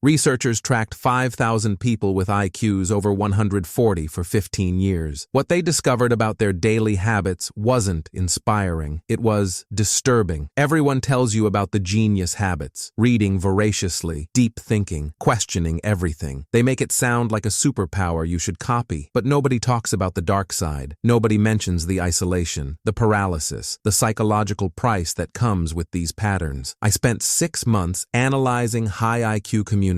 Researchers tracked 5,000 people with IQs over 140 for 15 years. What they discovered about their daily habits wasn't inspiring. It was disturbing. Everyone tells you about the genius habits: reading voraciously, deep thinking, questioning everything. They make it sound like a superpower you should copy. But nobody talks about the dark side. Nobody mentions the isolation, the paralysis, the psychological price that comes with these patterns. I spent 6 months analyzing high IQ communities,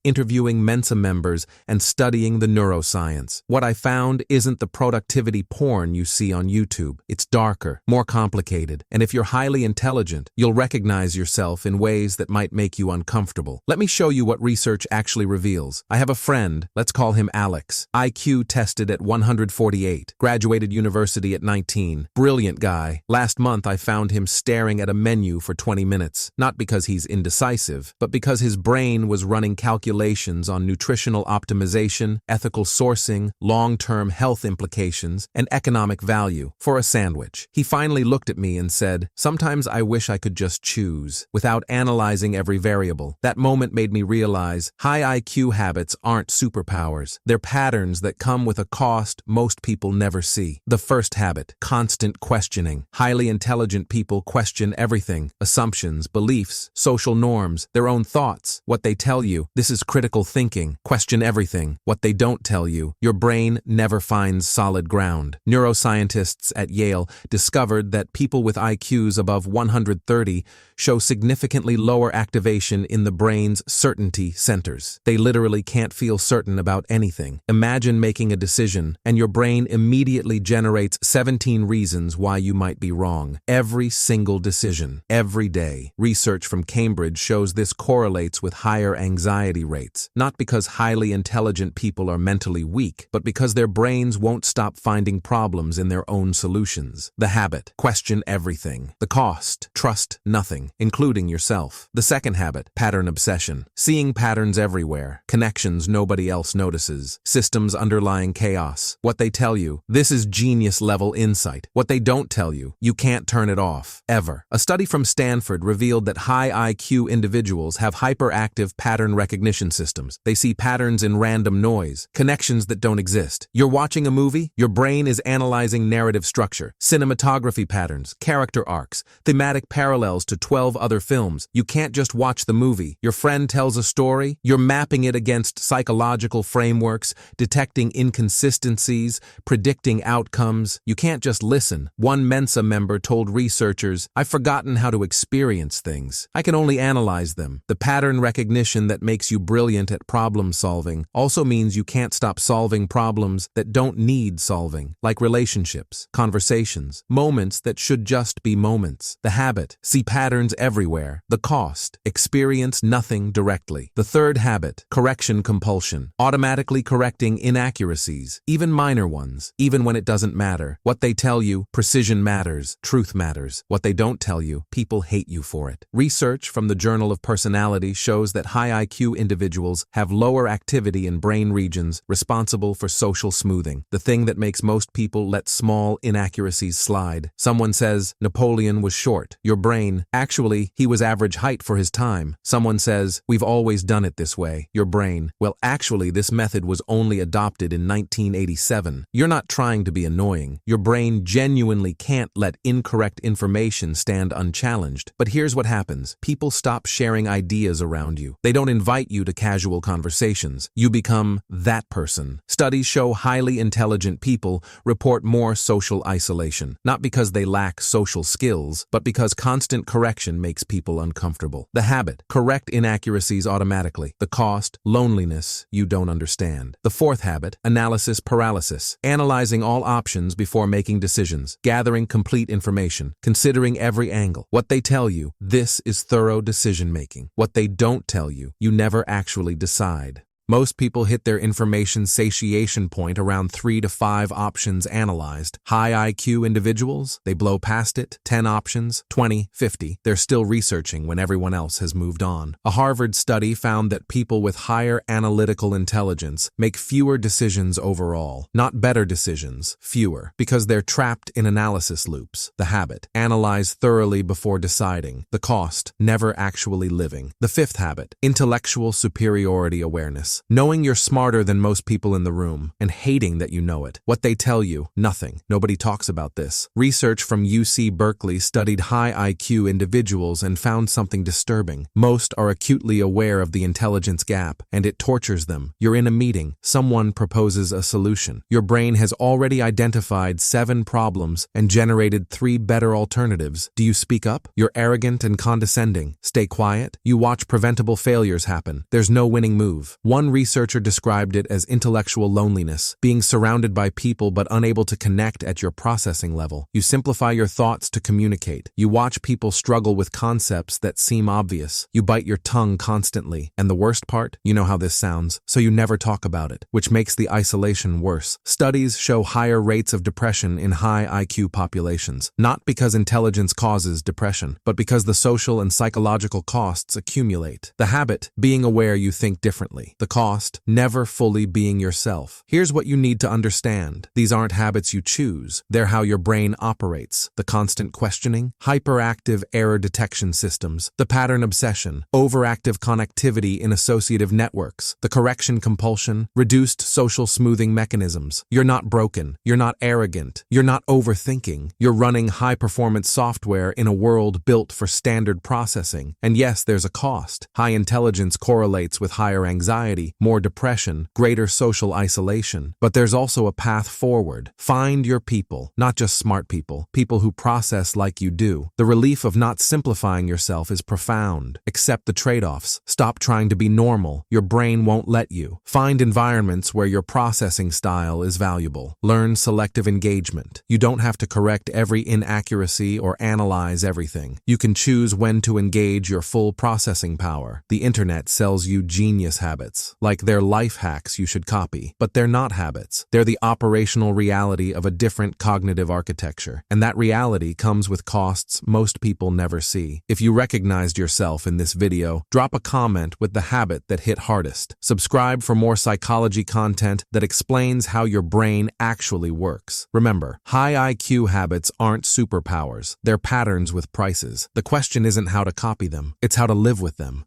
interviewing Mensa members, and studying the neuroscience. What I found isn't the productivity porn you see on YouTube. It's darker, more complicated, and if you're highly intelligent, you'll recognize yourself in ways that might make you uncomfortable. Let me show you what research actually reveals. I have a friend, let's call him Alex. IQ tested at 148, graduated university at 19. Brilliant guy. Last month I found him staring at a menu for 20 minutes, not because he's indecisive, but because his brain was running calculations on nutritional optimization, ethical sourcing, long-term health implications, and economic value for a sandwich. He finally looked at me and said, "Sometimes I wish I could just choose," without analyzing every variable. That moment made me realize high IQ habits aren't superpowers. They're patterns that come with a cost most people never see. The first habit: constant questioning. Highly intelligent people question everything: assumptions, beliefs, social norms, their own thoughts, what they tell you. This is critical thinking. Question everything. What they don't tell you. Your brain never finds solid ground. Neuroscientists at Yale discovered that people with IQs above 130 show significantly lower activation in the brain's certainty centers. They literally can't feel certain about anything. Imagine making a decision, and your brain immediately generates 17 reasons why you might be wrong. Every single decision, every day. Research from Cambridge shows this correlates with higher anxiety rates, not because highly intelligent people are mentally weak, but because their brains won't stop finding problems in their own solutions. The habit: question everything. The cost: trust nothing, including yourself. The second habit: pattern obsession. Seeing patterns everywhere, connections nobody else notices, systems underlying chaos. What they tell you: this is genius-level insight. What they don't tell you: you can't turn it off, ever. A study from Stanford revealed that high IQ individuals have hyperactive pattern recognition systems. They see patterns in random noise, connections that don't exist. You're watching a movie, your brain is analyzing narrative structure, cinematography patterns, character arcs, thematic parallels to 12 other films. You can't just watch the movie. Your friend tells a story, you're mapping it against psychological frameworks, detecting inconsistencies, predicting outcomes. You can't just listen. One Mensa member told researchers, "I've forgotten how to experience things. I can only analyze them." The pattern recognition that makes you brilliant at problem solving also means you can't stop solving problems that don't need solving, like relationships, conversations, moments that should just be moments. The habit: see patterns everywhere. The cost: experience nothing directly. The third habit: correction compulsion. Automatically correcting inaccuracies, even minor ones, even when it doesn't matter. What they tell you: precision matters, truth matters. What they don't tell you: people hate you for it. Research from the Journal of Personality shows that high IQ individuals have lower activity in brain regions responsible for social smoothing, the thing that makes most people let small inaccuracies slide. Someone says, "Napoleon was short." Your brain: actually, he was average height for his time. Someone says, "We've always done it this way." Your brain: well, actually, this method was only adopted in 1987. You're not trying to be annoying. Your brain genuinely can't let incorrect information stand unchallenged. But here's what happens: people stop sharing ideas around you. They don't invite you to casual conversations. You become that person. Studies show highly intelligent people report more social isolation, not because they lack social skills, but because constant correction makes people uncomfortable. The habit: correct inaccuracies automatically. The cost: loneliness you don't understand. The fourth habit: analysis paralysis. Analyzing all options before making decisions, gathering complete information, considering every angle. What they tell you: this is thorough decision-making. What they don't tell you: you never actually decide. Most people hit their information satiation point around 3 to 5 options analyzed. High IQ individuals, they blow past it, 10 options, 20, 50. They're still researching when everyone else has moved on. A Harvard study found that people with higher analytical intelligence make fewer decisions overall. Not better decisions, fewer, because they're trapped in analysis loops. The habit: analyze thoroughly before deciding. The cost: never actually living. The fifth habit: intellectual superiority awareness. Knowing you're smarter than most people in the room and hating that you know it. What they tell you: nothing. Nobody talks about this. Research from UC Berkeley studied high IQ individuals and found something disturbing. Most are acutely aware of the intelligence gap, and it tortures them. You're in a meeting. Someone proposes a solution. Your brain has already identified 7 problems and generated 3 better alternatives. Do you speak up? You're arrogant and condescending. Stay quiet. You watch preventable failures happen. There's no winning move. One researcher described it as intellectual loneliness, being surrounded by people but unable to connect at your processing level. You simplify your thoughts to communicate. You watch people struggle with concepts that seem obvious. You bite your tongue constantly. And the worst part? You know how this sounds, so you never talk about it, which makes the isolation worse. Studies show higher rates of depression in high IQ populations, not because intelligence causes depression, but because the social and psychological costs accumulate. The habit: being aware you think differently. The cost: never fully being yourself. Here's what you need to understand. These aren't habits you choose. They're how your brain operates. The constant questioning, hyperactive error detection systems, the pattern obsession, overactive connectivity in associative networks, the correction compulsion, reduced social smoothing mechanisms. You're not broken. You're not arrogant. You're not overthinking. You're running high-performance software in a world built for standard processing. And yes, there's a cost. High intelligence correlates with higher anxiety, more depression, greater social isolation. But there's also a path forward. Find your people, not just smart people, people who process like you do. The relief of not simplifying yourself is profound. Accept the trade-offs. Stop trying to be normal. Your brain won't let you. Find environments where your processing style is valuable. Learn selective engagement. You don't have to correct every inaccuracy or analyze everything. You can choose when to engage your full processing power. The internet sells you genius habits, like they're life hacks you should copy. But they're not habits. They're the operational reality of a different cognitive architecture. And that reality comes with costs most people never see. If you recognized yourself in this video, drop a comment with the habit that hit hardest. Subscribe for more psychology content that explains how your brain actually works. Remember, high IQ habits aren't superpowers. They're patterns with prices. The question isn't how to copy them, it's how to live with them.